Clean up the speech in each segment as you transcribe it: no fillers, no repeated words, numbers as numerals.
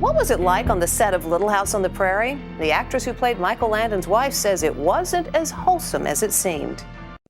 What was it like on the set of Little House on the Prairie? The actress who played Michael Landon's wife says it wasn't as wholesome as it seemed.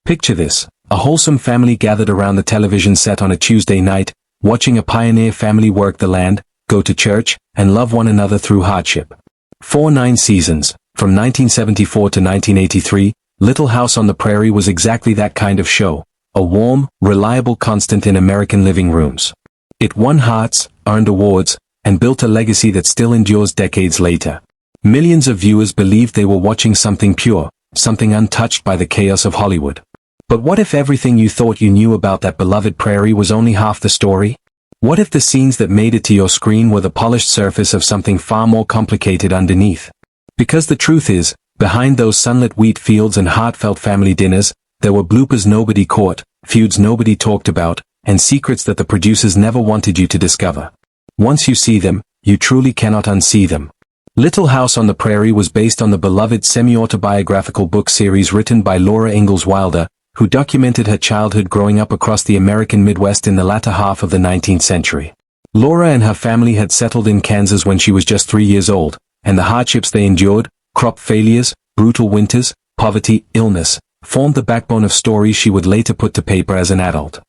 Picture this: a wholesome family gathered around the television set on a Tuesday night, watching a pioneer family work the land, go to church, and love one another through hardship. For 9 seasons, from 1974 to 1983, Little House on the Prairie was exactly that kind of show, a warm, reliable constant in American living rooms. It won hearts, earned awards, and built a legacy that still endures decades later. Millions of viewers believed they were watching something pure, something untouched by the chaos of Hollywood. But what if everything you thought you knew about that beloved prairie was only half the story? What if the scenes that made it to your screen were the polished surface of something far more complicated underneath? Because the truth is, behind those sunlit wheat fields and heartfelt family dinners, there were bloopers nobody caught, feuds nobody talked about, and secrets that the producers never wanted you to discover. Once you see them, you truly cannot unsee them. Little House on the Prairie was based on the beloved semi-autobiographical book series written by Laura Ingalls Wilder, who documented her childhood growing up across the American Midwest in the latter half of the 19th century. Laura and her family had settled in Kansas when she was just 3 years old, and the hardships they endured, crop failures, brutal winters, poverty, illness, formed the backbone of stories she would later put to paper as an adult.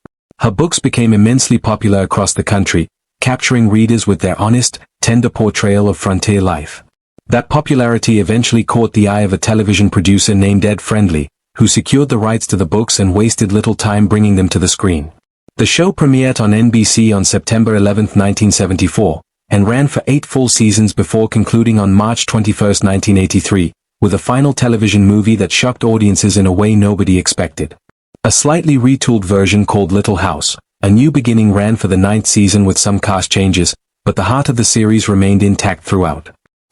Her books became immensely popular across the country, capturing readers with their honest, tender portrayal of frontier life. That popularity eventually caught the eye of a television producer named Ed Friendly, who secured the rights to the books and wasted little time bringing them to the screen. The show premiered on NBC on September 11, 1974, and ran for 8 full seasons before concluding on March 21, 1983, with a final television movie that shocked audiences in a way nobody expected. A slightly retooled version called Little House, A New Beginning ran for the 9th season with some cast changes, but the heart of the series remained intact throughout.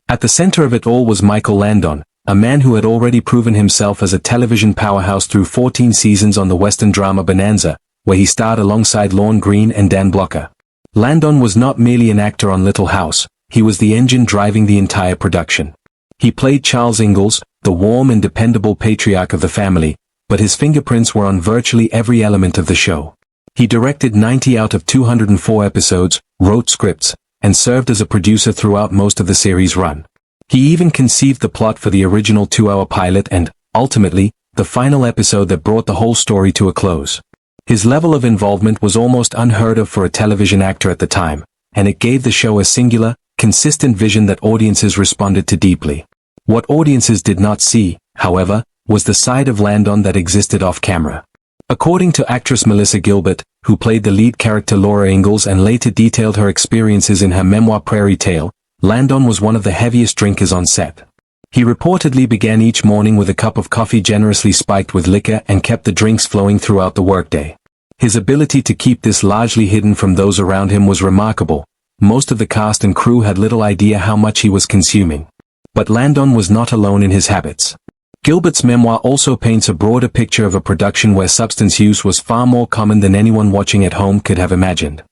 At the center of it all was Michael Landon, a man who had already proven himself as a television powerhouse through 14 seasons on the Western drama Bonanza, where he starred alongside Lorne Greene and Dan Blocker. Landon was not merely an actor on Little House, he was the engine driving the entire production. He played Charles Ingalls, the warm and dependable patriarch of the family, but his fingerprints were on virtually every element of the show. He directed 90 out of 204 episodes, wrote scripts, and served as a producer throughout most of the series' run. He even conceived the plot for the original 2-hour pilot and, ultimately, the final episode that brought the whole story to a close. His level of involvement was almost unheard of for a television actor at the time, and it gave the show a singular, consistent vision that audiences responded to deeply. What audiences did not see, however, was the side of Landon that existed off-camera. According to actress Melissa Gilbert, who played the lead character Laura Ingalls and later detailed her experiences in her memoir Prairie Tale, Landon was one of the heaviest drinkers on set. He reportedly began each morning with a cup of coffee generously spiked with liquor and kept the drinks flowing throughout the workday. His ability to keep this largely hidden from those around him was remarkable. Most of the cast and crew had little idea how much he was consuming. But Landon was not alone in his habits. Gilbert's memoir also paints a broader picture of a production where substance use was far more common than anyone watching at home could have imagined.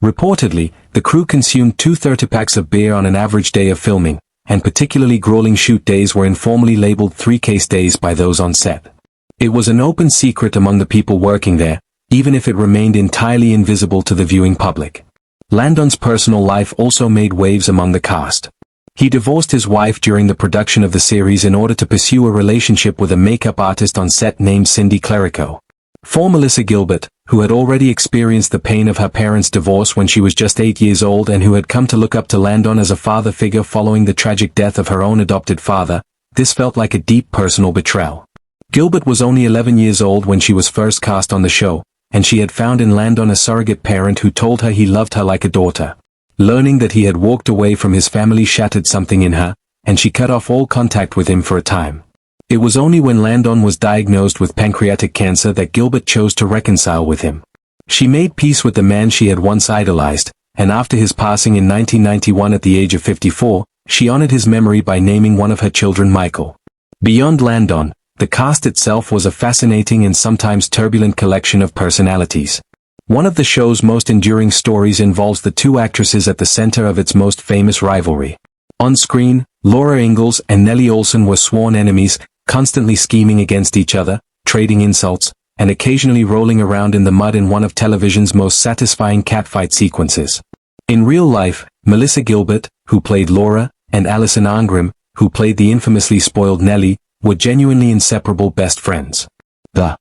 Reportedly, the crew consumed 2 30-packs of beer on an average day of filming, and particularly grueling shoot days were informally labeled 3-case days by those on set. It was an open secret among the people working there, even if it remained entirely invisible to the viewing public. Landon's personal life also made waves among the cast. He divorced his wife during the production of the series in order to pursue a relationship with a makeup artist on set named Cindy Clerico. For Melissa Gilbert, who had already experienced the pain of her parents' divorce when she was just 8 years old and who had come to look up to Landon as a father figure following the tragic death of her own adopted father, this felt like a deep personal betrayal. Gilbert was only 11 years old when she was first cast on the show, and she had found in Landon a surrogate parent who told her he loved her like a daughter. Learning that he had walked away from his family shattered something in her, and she cut off all contact with him for a time. It was only when Landon was diagnosed with pancreatic cancer that Gilbert chose to reconcile with him. She made peace with the man she had once idolized, and after his passing in 1991 at the age of 54, she honored his memory by naming one of her children Michael. Beyond Landon, the cast itself was a fascinating and sometimes turbulent collection of personalities. One of the show's most enduring stories involves the 2 actresses at the center of its most famous rivalry. On screen, Laura Ingalls and Nellie Oleson were sworn enemies, constantly scheming against each other, trading insults, and occasionally rolling around in the mud in one of television's most satisfying catfight sequences. In real life, Melissa Gilbert, who played Laura, and Alison Arngrim, who played the infamously spoiled Nellie, were genuinely inseparable best friends. The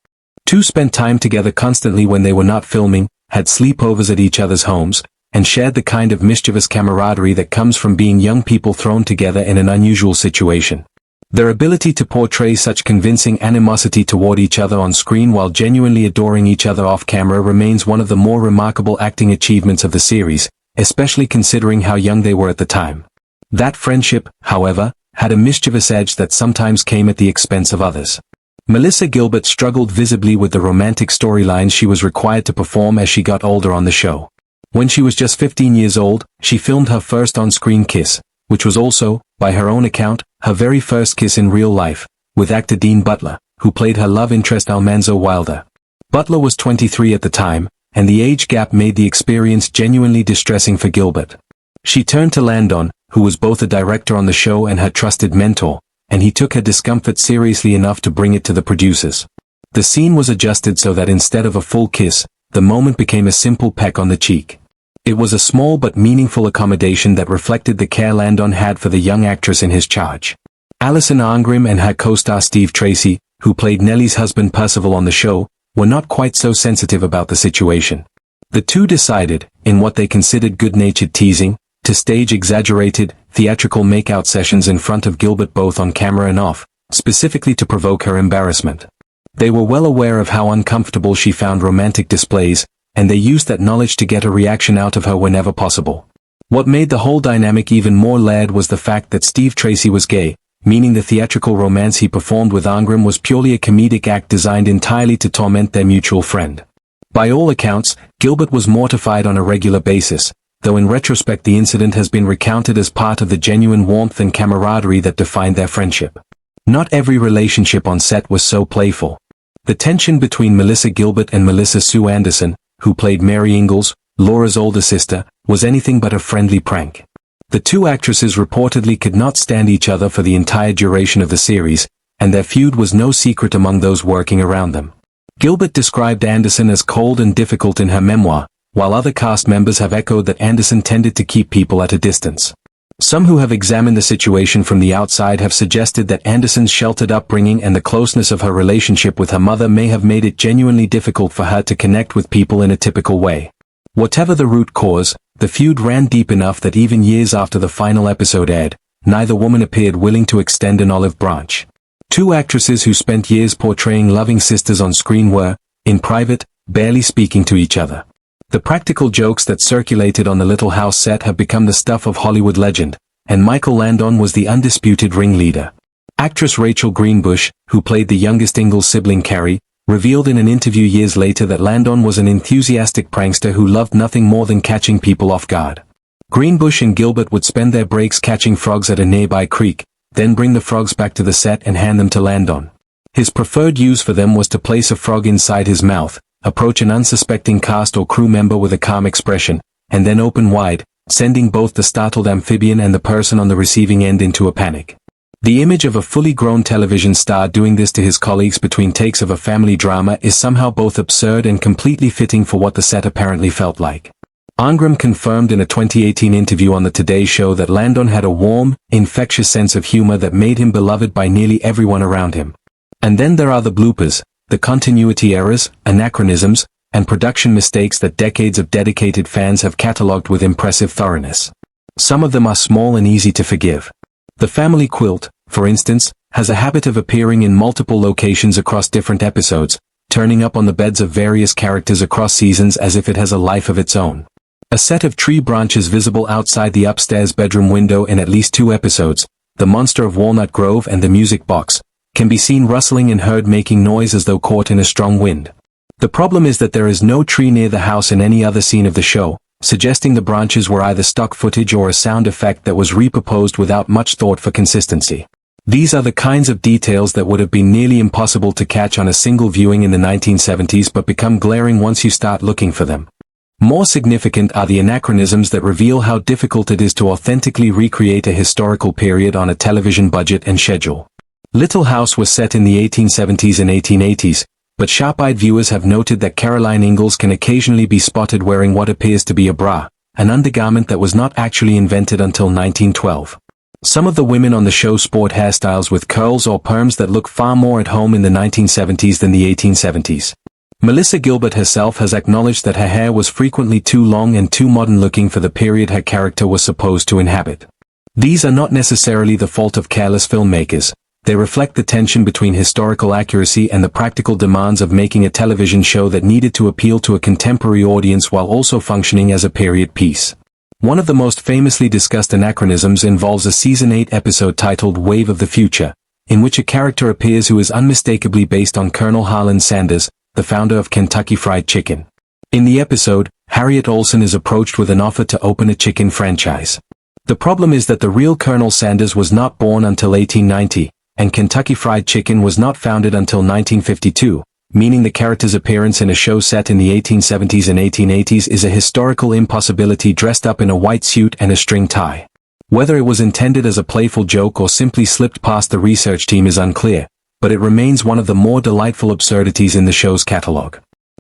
two spent time together constantly when they were not filming, had sleepovers at each other's homes, and shared the kind of mischievous camaraderie that comes from being young people thrown together in an unusual situation. Their ability to portray such convincing animosity toward each other on screen while genuinely adoring each other off camera remains one of the more remarkable acting achievements of the series, especially considering how young they were at the time. That friendship, however, had a mischievous edge that sometimes came at the expense of others. Melissa Gilbert struggled visibly with the romantic storylines she was required to perform as she got older on the show. When she was just 15 years old, she filmed her first on-screen kiss, which was also, by her own account, her very first kiss in real life, with actor Dean Butler, who played her love interest Almanzo Wilder. Butler was 23 at the time, and the age gap made the experience genuinely distressing for Gilbert. She turned to Landon, who was both a director on the show and her trusted mentor, and he took her discomfort seriously enough to bring it to the producers. The scene was adjusted so that instead of a full kiss, the moment became a simple peck on the cheek. It was a small but meaningful accommodation that reflected the care Landon had for the young actress in his charge. Alison Arngrim and her co-star Steve Tracy, who played Nellie's husband Percival on the show, were not quite so sensitive about the situation. The two decided, in what they considered good-natured teasing, to stage exaggerated, theatrical make-out sessions in front of Gilbert both on camera and off, specifically to provoke her embarrassment. They were well aware of how uncomfortable she found romantic displays, and they used that knowledge to get a reaction out of her whenever possible. What made the whole dynamic even more layered was the fact that Steve Tracy was gay, meaning the theatrical romance he performed with Arngrim was purely a comedic act designed entirely to torment their mutual friend. By all accounts, Gilbert was mortified on a regular basis, though in retrospect the incident has been recounted as part of the genuine warmth and camaraderie that defined their friendship. Not every relationship on set was so playful. The tension between Melissa Gilbert and Melissa Sue Anderson, who played Mary Ingalls, Laura's older sister, was anything but a friendly prank. The two actresses reportedly could not stand each other for the entire duration of the series, and their feud was no secret among those working around them. Gilbert described Anderson as cold and difficult in her memoir, while other cast members have echoed that Anderson tended to keep people at a distance. Some who have examined the situation from the outside have suggested that Anderson's sheltered upbringing and the closeness of her relationship with her mother may have made it genuinely difficult for her to connect with people in a typical way. Whatever the root cause, the feud ran deep enough that even years after the final episode aired, neither woman appeared willing to extend an olive branch. Two actresses who spent years portraying loving sisters on screen were, in private, barely speaking to each other. The practical jokes that circulated on the Little House set have become the stuff of Hollywood legend, and Michael Landon was the undisputed ringleader. Actress Rachel Greenbush, who played the youngest Ingalls sibling Carrie, revealed in an interview years later that Landon was an enthusiastic prankster who loved nothing more than catching people off guard. Greenbush and Gilbert would spend their breaks catching frogs at a nearby creek, then bring the frogs back to the set and hand them to Landon. His preferred use for them was to place a frog inside his mouth, approach an unsuspecting cast or crew member with a calm expression, and then open wide, sending both the startled amphibian and the person on the receiving end into a panic. The image of a fully grown television star doing this to his colleagues between takes of a family drama is somehow both absurd and completely fitting for what the set apparently felt like. Arngrim confirmed in a 2018 interview on the Today Show that Landon had a warm, infectious sense of humor that made him beloved by nearly everyone around him. And then there are the bloopers, the continuity errors, anachronisms, and production mistakes that decades of dedicated fans have catalogued with impressive thoroughness. Some of them are small and easy to forgive. The family quilt, for instance, has a habit of appearing in multiple locations across different episodes, turning up on the beds of various characters across seasons as if it has a life of its own. A set of tree branches visible outside the upstairs bedroom window in at least 2 episodes, The Monster of Walnut Grove and The Music Box, can be seen rustling and heard making noise as though caught in a strong wind. The problem is that there is no tree near the house in any other scene of the show, suggesting the branches were either stock footage or a sound effect that was repurposed without much thought for consistency. These are the kinds of details that would have been nearly impossible to catch on a single viewing in the 1970s but become glaring once you start looking for them. More significant are the anachronisms that reveal how difficult it is to authentically recreate a historical period on a television budget and schedule. Little House was set in the 1870s and 1880s, but sharp-eyed viewers have noted that Caroline Ingalls can occasionally be spotted wearing what appears to be a bra, an undergarment that was not actually invented until 1912. Some of the women on the show sport hairstyles with curls or perms that look far more at home in the 1970s than the 1870s. Melissa Gilbert herself has acknowledged that her hair was frequently too long and too modern-looking for the period her character was supposed to inhabit. These are not necessarily the fault of careless filmmakers. They reflect the tension between historical accuracy and the practical demands of making a television show that needed to appeal to a contemporary audience while also functioning as a period piece. One of the most famously discussed anachronisms involves a Season 8 episode titled Wave of the Future, in which a character appears who is unmistakably based on Colonel Harlan Sanders, the founder of Kentucky Fried Chicken. In the episode, Harriet Olsen is approached with an offer to open a chicken franchise. The problem is that the real Colonel Sanders was not born until 1890, and Kentucky Fried Chicken was not founded until 1952, meaning the character's appearance in a show set in the 1870s and 1880s is a historical impossibility dressed up in a white suit and a string tie. Whether it was intended as a playful joke or simply slipped past the research team is unclear, but it remains one of the more delightful absurdities in the show's catalog.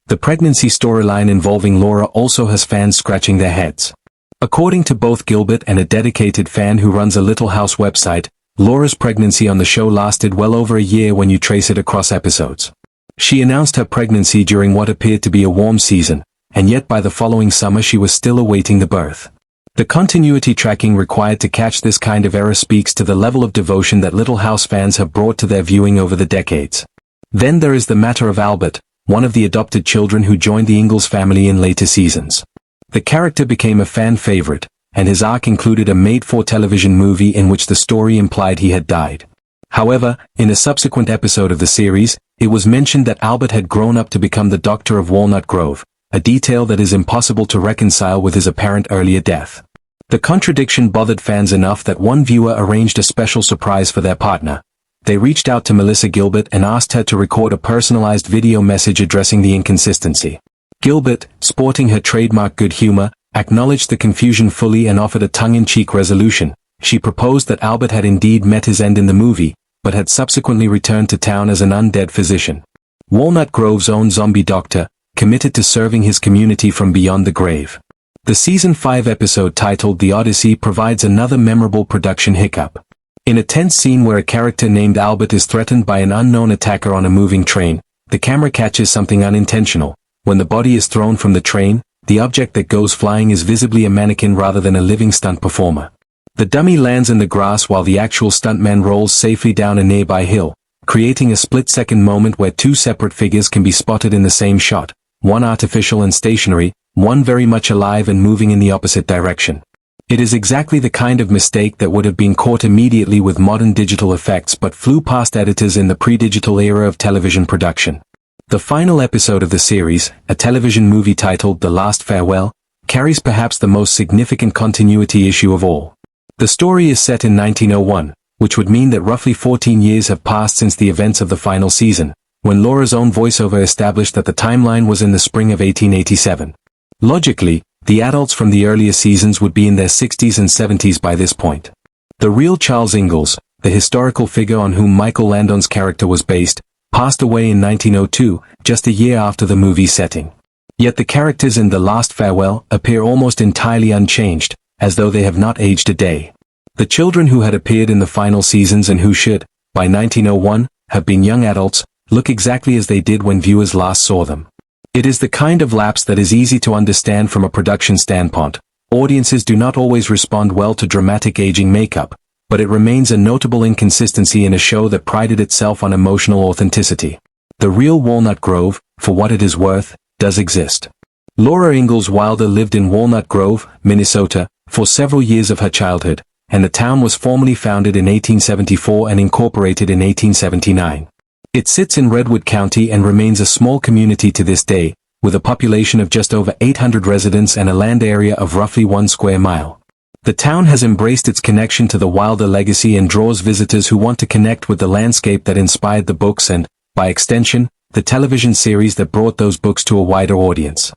The pregnancy storyline involving Laura also has fans scratching their heads. According to both Gilbert and a dedicated fan who runs a Little House website, Laura's pregnancy on the show lasted well over a year when you trace it across episodes. She announced her pregnancy during what appeared to be a warm season, and yet by the following summer she was still awaiting the birth. The continuity tracking required to catch this kind of error speaks to the level of devotion that Little House fans have brought to their viewing over the decades. Then there is the matter of Albert, one of the adopted children who joined the Ingalls family in later seasons. The character became a fan favorite, and his arc included a made-for-television movie in which the story implied he had died. However, in a subsequent episode of the series, it was mentioned that Albert had grown up to become the Doctor of Walnut Grove, a detail that is impossible to reconcile with his apparent earlier death. The contradiction bothered fans enough that one viewer arranged a special surprise for their partner. They reached out to Melissa Gilbert and asked her to record a personalized video message addressing the inconsistency. Gilbert, sporting her trademark good humor, acknowledged the confusion fully and offered a tongue-in-cheek resolution. She proposed that Albert had indeed met his end in the movie, but had subsequently returned to town as an undead physician. Walnut Grove's own zombie doctor, committed to serving his community from beyond the grave. The Season 5 episode titled The Odyssey provides another memorable production hiccup. In a tense scene where a character named Albert is threatened by an unknown attacker on a moving train, the camera catches something unintentional. When the body is thrown from the train, the object that goes flying is visibly a mannequin rather than a living stunt performer. The dummy lands in the grass while the actual stuntman rolls safely down a nearby hill, creating a split-second moment where two separate figures can be spotted in the same shot, one artificial and stationary, one very much alive and moving in the opposite direction. It is exactly the kind of mistake that would have been caught immediately with modern digital effects but flew past editors in the pre-digital era of television production. The final episode of the series, a television movie titled The Last Farewell, carries perhaps the most significant continuity issue of all. The story is set in 1901, which would mean that roughly 14 years have passed since the events of the final season, when Laura's own voiceover established that the timeline was in the spring of 1887. Logically, the adults from the earlier seasons would be in their 60s and 70s by this point. The real Charles Ingalls, the historical figure on whom Michael Landon's character was based, passed away in 1902, just a year after the movie's setting. Yet the characters in The Last Farewell appear almost entirely unchanged, as though they have not aged a day. The children who had appeared in the final seasons and who should, by 1901, have been young adults, look exactly as they did when viewers last saw them. It is the kind of lapse that is easy to understand from a production standpoint. Audiences do not always respond well to dramatic aging makeup, but it remains a notable inconsistency in a show that prided itself on emotional authenticity. The real Walnut Grove, for what it is worth, does exist. Laura Ingalls Wilder lived in Walnut Grove, Minnesota, for several years of her childhood, and the town was formally founded in 1874 and incorporated in 1879. It sits in Redwood County and remains a small community to this day, with a population of just over 800 residents and a land area of roughly 1 square mile. The town has embraced its connection to the Wilder legacy and draws visitors who want to connect with the landscape that inspired the books and, by extension, the television series that brought those books to a wider audience.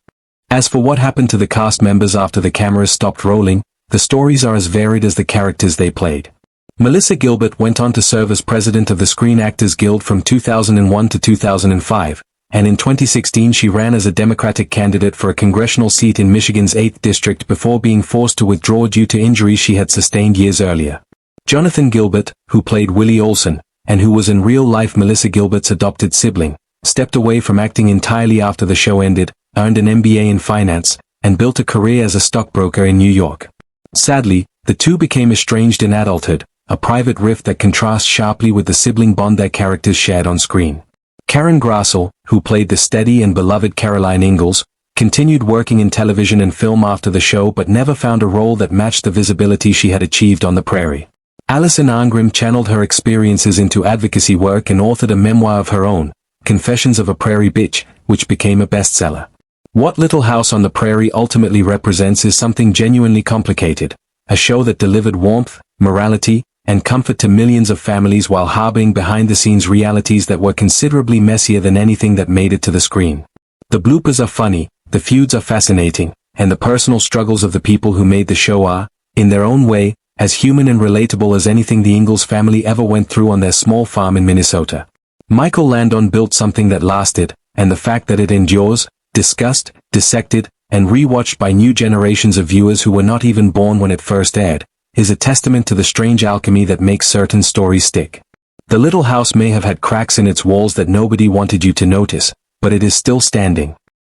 As for what happened to the cast members after the cameras stopped rolling, the stories are as varied as the characters they played. Melissa Gilbert went on to serve as president of the Screen Actors Guild from 2001 to 2005, and in 2016 she ran as a Democratic candidate for a congressional seat in Michigan's 8th District before being forced to withdraw due to injuries she had sustained years earlier. Jonathan Gilbert, who played Willie Olson, and who was in real life Melissa Gilbert's adopted sibling, stepped away from acting entirely after the show ended, earned an MBA in finance, and built a career as a stockbroker in New York. Sadly, the two became estranged in adulthood, a private rift that contrasts sharply with the sibling bond their characters shared on screen. Karen Grassel, who played the steady and beloved Caroline Ingalls, continued working in television and film after the show but never found a role that matched the visibility she had achieved on the Prairie. Alison Arngrim channeled her experiences into advocacy work and authored a memoir of her own, Confessions of a Prairie Bitch, which became a bestseller. What Little House on the Prairie ultimately represents is something genuinely complicated, a show that delivered warmth, morality, and comfort to millions of families while harboring behind-the-scenes realities that were considerably messier than anything that made it to the screen. The bloopers are funny, the feuds are fascinating, and the personal struggles of the people who made the show are, in their own way, as human and relatable as anything the Ingalls family ever went through on their small farm in Minnesota. Michael Landon built something that lasted, and the fact that it endures, discussed, dissected, and rewatched by new generations of viewers who were not even born when it first aired, is a testament to the strange alchemy that makes certain stories stick. The Little House may have had cracks in its walls that nobody wanted you to notice, but it is still standing.